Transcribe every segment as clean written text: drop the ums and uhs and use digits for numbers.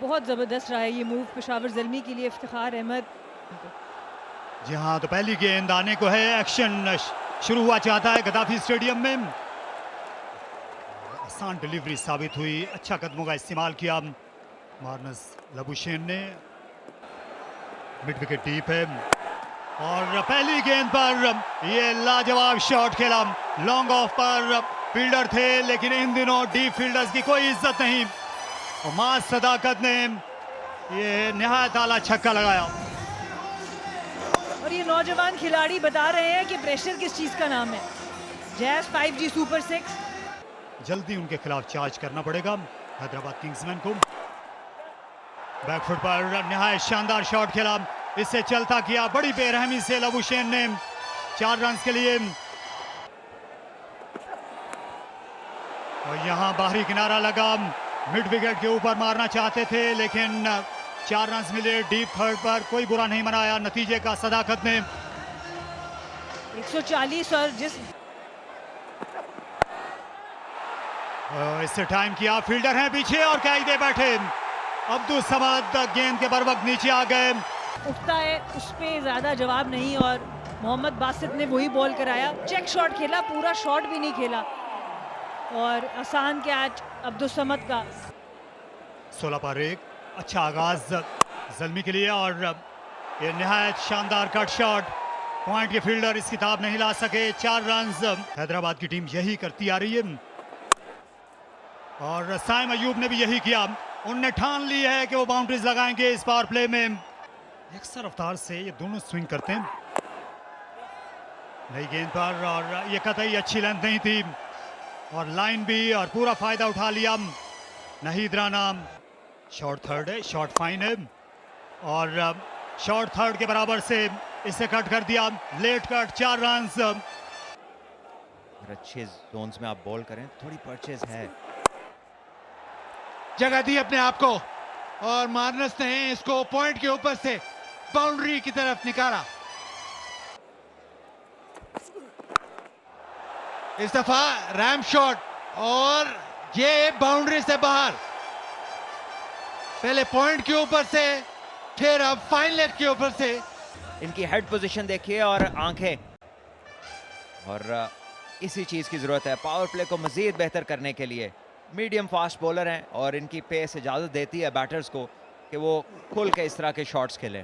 बहुत ज़बरदस्त रहा है ये मूव पेशावर ज़ल्मी के लिए। इफ्तिखार अहमद, जी हाँ, तो पहली गेंद आने को है। एक्शन शुरू हुआ चाहता है गद्दाफी स्टेडियम में। आसान डिलीवरी साबित हुई, अच्छा कदमों का इस्तेमाल किया मार्नस लबुशेन ने। मिड विकेट डीप है और पहली गेंद पर ये लाजवाब शॉट खेला। लॉन्ग ऑफ पर फील्डर थे, लेकिन इन दिनों डीप फील्डर्स की कोई इज्जत नहीं और मां सदाकत ने ये निहायत आला छक्का लगाया। और ये नौजवान खिलाड़ी बता रहे हैं कि प्रेशर किस चीज़ का नाम है। Jazz 5G super 6। जल्दी उनके खिलाफ चार्ज करना पड़ेगा हैदराबाद किंग्समैन को। बैकफुट पर निहायत शानदार शॉट खेला, इससे चलता किया बड़ी बेरहमी से लबुशेन ने 4 रन के लिए। और यहां बाहरी किनारा लगा, मिड विकेट के ऊपर मारना चाहते थे लेकिन 4 रन मिले डीप थर्ड पर। कोई बुरा नहीं मनाया नतीजे का सदाकत ने। 140 और इससे टाइम किया, फील्डर हैं पीछे और कायदे बैठे। अब्दुल समद गेंद के बर वक्त नीचे आ गए। उठता है, उस पर ज़्यादा जवाब नहीं और मोहम्मद बासित ने वही बॉल कराया। चेक शॉट खेला, पूरा शॉट भी नहीं खेला और आसान कैच अब्दुल समद का। 16 पर 1, अच्छा आगाज ज़ल्मी के लिए और ये निहायत शानदार कट शॉट। पॉइंट के फील्डर इस किताब नहीं ला सके। 4 रन हैदराबाद की टीम यही करती आ रही है और साइम अयूब ने भी यही किया। उनने ठान ली है कि वो बाउंड्रीज लगाएंगे इस पावर प्ले में। यकसर रफ्तार से ये दोनों स्विंग करते हैं नई गेंद पर और ये कतई अच्छी लेंथ नहीं थी और लाइन भी और पूरा फायदा उठा लिया नाहिद राना। शॉर्ट थर्ड है, शॉर्ट फाइन है और शॉर्ट थर्ड के बराबर से इसे कट कर दिया। Late cut 4 run. अच्छे जोन्स में आप बॉल करें, थोड़ी परचेज है। जगह दी अपने आप को और मार्नस ने इसको पॉइंट के ऊपर से बाउंड्री की तरफ निकाला। इस दफा रैम शॉट और ये बाउंड्री से बाहर। पहले पॉइंट के ऊपर से, फिर अब फाइन लेग के ऊपर से। इनकी हेड पोजीशन देखिए और आंखें, और इसी चीज की जरूरत है पावर प्ले को मजीद बेहतर करने के लिए। मीडियम फास्ट बॉलर हैं और इनकी पेस इजाजत देती है बैटर्स को कि वो खुल के इस तरह के शॉट्स खेलें।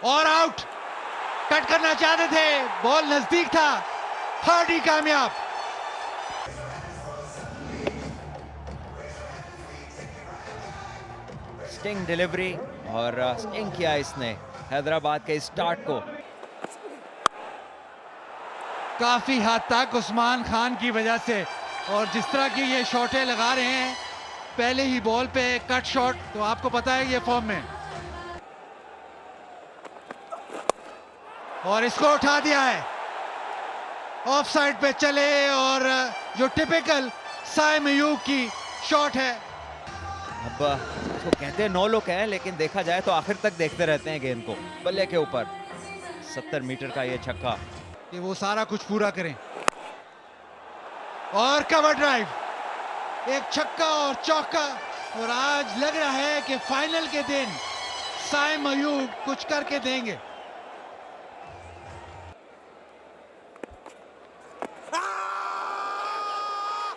और आउट, कट करना चाहते थे, बॉल नजदीक था, हार्डी कामयाब। स्टिंग डिलीवरी और स्टिंग किया इसने हैदराबाद के स्टार्ट को। काफी हद तक उस्मान खान की वजह से और जिस तरह की ये शॉटें लगा रहे हैं पहले ही बॉल पे कट शॉट, तो आपको पता है ये फॉर्म में। और इसको उठा दिया है, ऑफ साइड पे चले और जो टिपिकल साइम अयूब की शॉट है। अब इसको कहते हैं नो लुक है, लेकिन देखा जाए तो आखिर तक देखते रहते हैं गेंद को। बल्ले के ऊपर 70 मीटर का ये छक्का कि वो सारा कुछ पूरा करें। और कवर ड्राइव, एक छक्का और चौका। और आज लग रहा है कि फाइनल के दिन साइम अयूब कुछ करके देंगे।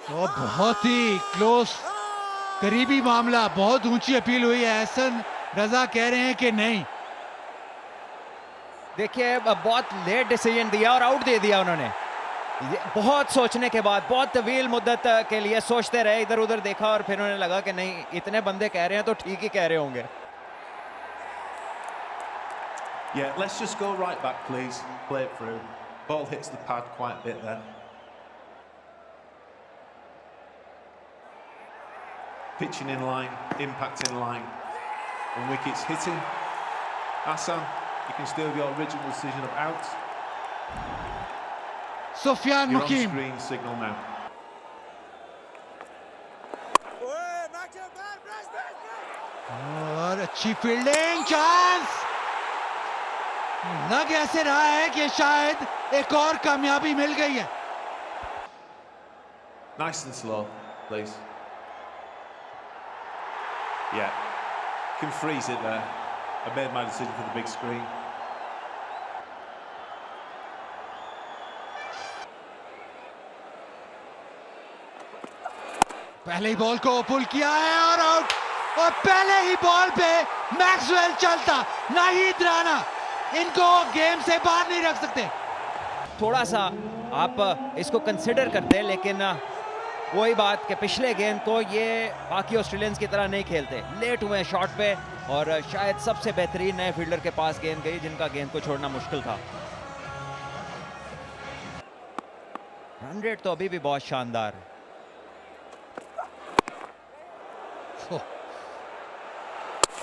तो बहुत ही क्लोज, करीबी मामला, बहुत ऊंची अपील हुई है। एहसन रजा कह रहे हैं कि नहीं। देखिए बहुत लेट डिसीजन दिया और आउट दे दिया उन्होंने। बहुत सोचने के बाद, बहुत तवील मुद्दत के लिए सोचते रहे, इधर उधर देखा और फिर उन्हें लगा कि नहीं, इतने बंदे कह रहे हैं तो ठीक ही कह रहे होंगे। Yeah, let's just go right back, please. Play it through. Ball hits the pad quite a bit there. Pitching in line, impact in line, and wickets hitting. Hassan, you can still have your original decision of out. Sufyan You're on Mukim. screen signal now. और अच्छी fielding, chance. लग ऐसे रहा है कि शायद एक और कामयाबी मिल गई है। Nice and slow, please. Yeah, can freeze it there. I made my decision for the big screen. पहले ही बॉल को पुल किया है और आउट, और पहले ही बॉल पे मैक्सवेल चलता, नाहिद राणा इनको गेम से बाहर नहीं रख सकते। थोड़ा सा आप इसको कंसिडर करते, लेकिन वही बात कि पिछले गेंद को ये बाकी ऑस्ट्रेलियंस की तरह नहीं खेलते, लेट हुए शॉट पे, और शायद सबसे बेहतरीन नए फील्डर के पास गेंद गई जिनका गेंद को छोड़ना मुश्किल था। रन रेट तो अभी भी बहुत शानदार है।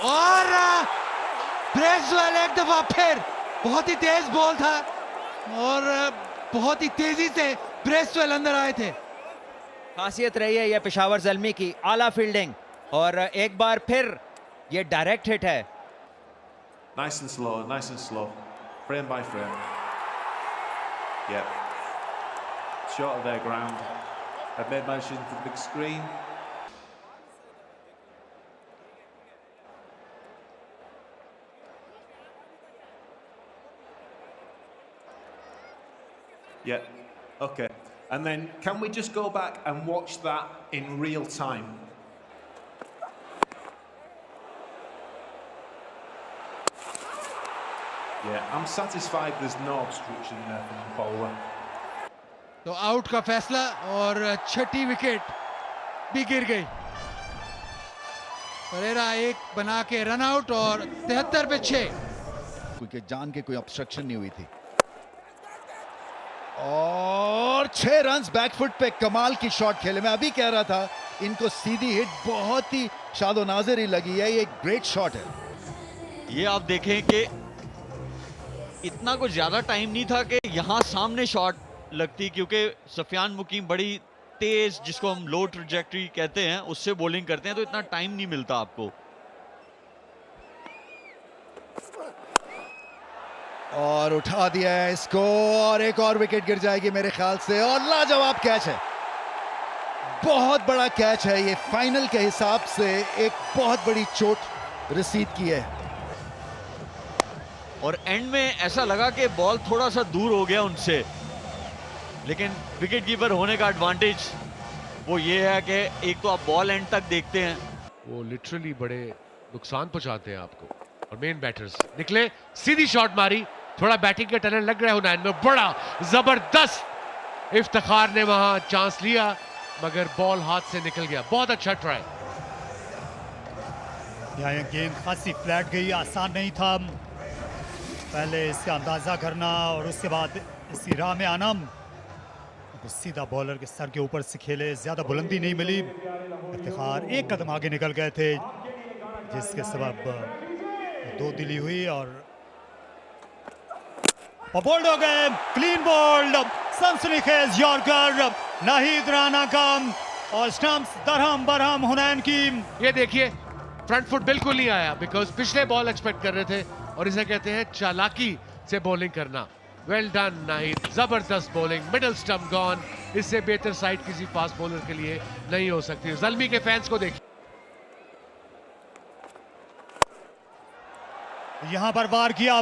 और ब्रेसवेल एक दफा फिर, बहुत ही तेज बॉल था और बहुत ही तेजी से ब्रेसवेल अंदर आए थे। खासियत रही है ये पेशावर ज़ल्मी की, आला फील्डिंग, और एक बार फिर ये डायरेक्ट हिट है। Nice and slow, frame by frame. Yeah, short of their ground. I've made my decision for the big screen. Yeah, okay. And then can we just go back and watch that in real time? Yeah, I'm satisfied there's no obstruction there from the bowler. तो out का फैसला और छठी wicket भी गिर गई। परेरा एक बना के रन आउट और 73 पे 6। क्योंकि जान के कोई ऑब्स्ट्रक्शन नहीं हुई थी, और 6 रन्स बैकफुट पे कमाल की शॉट खेले। मैं अभी कह रहा था इनको सीधी हिट बहुत ही शादो नाज़िर ही लगी है, ये एक ग्रेट शॉट है। ये आप देखें कि इतना कुछ ज्यादा टाइम नहीं था कि यहां सामने शॉट लगती, क्योंकि सफियान मुकीम बड़ी तेज, जिसको हम लो ट्रैजेक्टरी कहते हैं, उससे बॉलिंग करते हैं, तो इतना टाइम नहीं मिलता आपको। और उठा दिया है इसको, और एक और विकेट गिर जाएगी मेरे ख्याल से, और लाजवाब कैच है, बहुत बड़ा कैच है ये। फाइनल के हिसाब से एक बहुत बड़ी चोट रिसीव की है, और एंड में ऐसा लगा कि बॉल थोड़ा सा दूर हो गया उनसे, लेकिन विकेट कीपर होने का एडवांटेज वो ये है कि एक तो आप बॉल एंड तक देखते हैं, वो लिटरली बड़े नुकसान पहुंचाते हैं आपको। और मेन बैटर्स निकले, सीधी शॉट मारी, थोड़ा बैटिंग के टनल लग रहा है हुनैन में, बड़ा जबरदस्त इफ्तिखार ने वहां चांस लिया, मगर बॉल हाथ से निकल गया। बहुत अच्छा ट्राई। यहाँ गेंद खासी फ्लैट गई, आसान नहीं था पहले इसका अंदाजा करना और उसके बाद इसी राह में आना। तो सीधा बॉलर के सर के ऊपर से खेले, ज्यादा बुलंदी नहीं मिली, इफ्तिखार एक कदम आगे निकल गए थे, जिसके सबब 2 दिली हुई और बोल्ड हो गए। क्लीन बोल्ड, सनसनीखेज यॉर्कर नाहिद राणा का, और स्टंप्स दरहम बरहम हुनैन की। ये देखिए फ्रंट फुट बिल्कुल नहीं आया, बिकॉज पिछले बॉल एक्सपेक्ट कर रहे थे, और इसे कहते हैं चालाकी से बॉलिंग करना। वेल डन नाहिद, जबरदस्त बॉलिंग, मिडल स्टंप गॉन। इससे बेहतर साइड किसी फास्ट बॉलर के लिए नहीं हो सकती। ज़ल्मी के फैंस को देखिए, यहां पर वार किया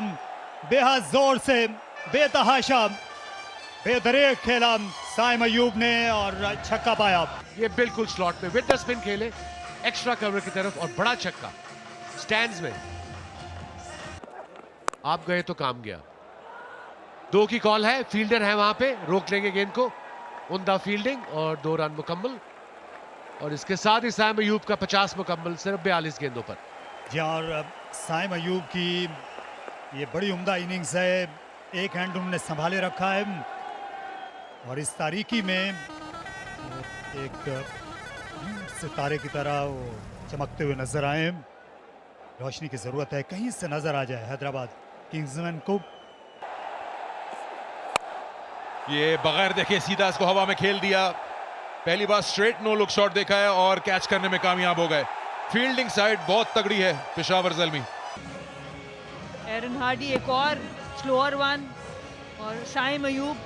बेहद जोर से, बेतहाशा बेदरेक खेला साइम अयूब ने और छक्का पाया। ये बिल्कुल स्लॉट में विद द स्पिन खेले, एक्स्ट्रा कवर की तरफ, और बड़ा छक्का स्टैंड्स में। आप गए तो काम गया। 2 की कॉल है, फील्डर है वहां पे, रोक लेंगे गेंद को, उमदा फील्डिंग और 2 रन मुकम्मल। और इसके साथ ही साइम अयूब का 50 मुकम्मल सिर्फ 42 गेंदों पर। जी, और साइम अयूब की ये बड़ी उम्दा इनिंग्स है, एक हैंड उन्होंने संभाले रखा है, और इस तारीकी में एक सितारे की तरह वो चमकते हुए नजर आए। रोशनी की जरूरत है, कहीं से नजर आ जाए हैदराबाद किंग्समैन को। ये बगैर देखे सीधा इसको हवा में खेल दिया, पहली बार स्ट्रेट नो लुक शॉट देखा है और कैच करने में कामयाब हो गए। फील्डिंग साइड बहुत तगड़ी है पेशावर ज़ल्मी। एरन हार्डी एक और स्लोअर वन, और साइम अयूब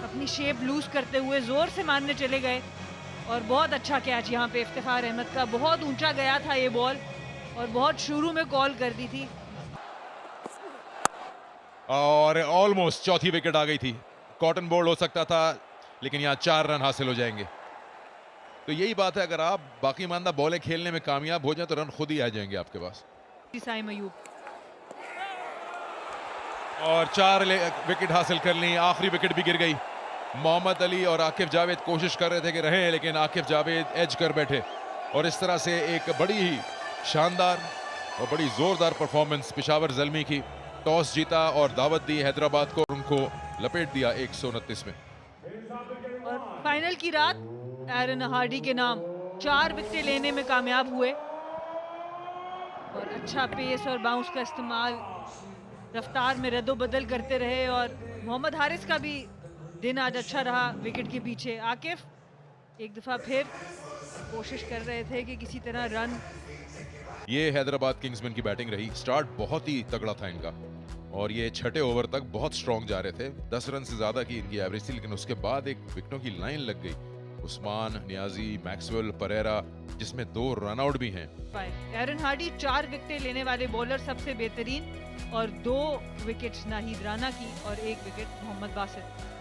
अपनी शेप लूज करते हुए जोर से मारने चले गए, और बहुत अच्छा कैच यहाँ पे इफ्तिखार अहमद का, बहुत ऊंचा गया था ये बॉल और बहुत शुरू में कॉल कर दी थी। और ऑलमोस्ट चौथी विकेट आ गई थी, कॉटन बोल्ड हो सकता था, लेकिन यहाँ 4 रन हासिल हो जाएंगे। तो यही बात है, अगर आप बाकी मानदा बॉलें खेलने में कामयाब हो जाए तो रन खुद ही आ जाएंगे आपके पास। साइम अयूब और 4 विकेट हासिल कर ली, आखिरी विकेट भी गिर गई। मोहम्मद अली और आकिब जावेद कोशिश कर रहे थे कि रहें, लेकिन आकिब जावेद एज कर बैठे और इस तरह से एक बड़ी ही शानदार और बड़ी जोरदार परफॉर्मेंस पेशावर ज़ल्मी की। टॉस जीता और दावत दी हैदराबाद को, उनको लपेट दिया 129 में। और फाइनल की रात एरन हार्डी के नाम 4 विकेट लेने में कामयाब हुए और अच्छा पेस और बाउंस का इस्तेमाल, रफ्तार में रद्दोबदल करते रहे और मोहम्मद हारिस का भी दिन आज अच्छा रहा विकेट के पीछे। आकिफ एक दफ़ा फिर कोशिश कर रहे थे कि किसी तरह रन। ये हैदराबाद किंग्समैन की बैटिंग रही, स्टार्ट बहुत ही तगड़ा था इनका और ये छठे ओवर तक बहुत स्ट्रॉन्ग जा रहे थे। 10 रन से ज्यादा की इनकी एवरेज थी, लेकिन उसके बाद एक विकेटों की लाइन लग गई, उस्मान, नियाजी, मैक्सवेल, परेरा, जिसमें 2 रन आउट भी हैं। एरन हार्डी 4 विकेट लेने वाले बॉलर सबसे बेहतरीन और 2 विकेट्स नाहिद राना की और 1 विकेट मोहम्मद बासित।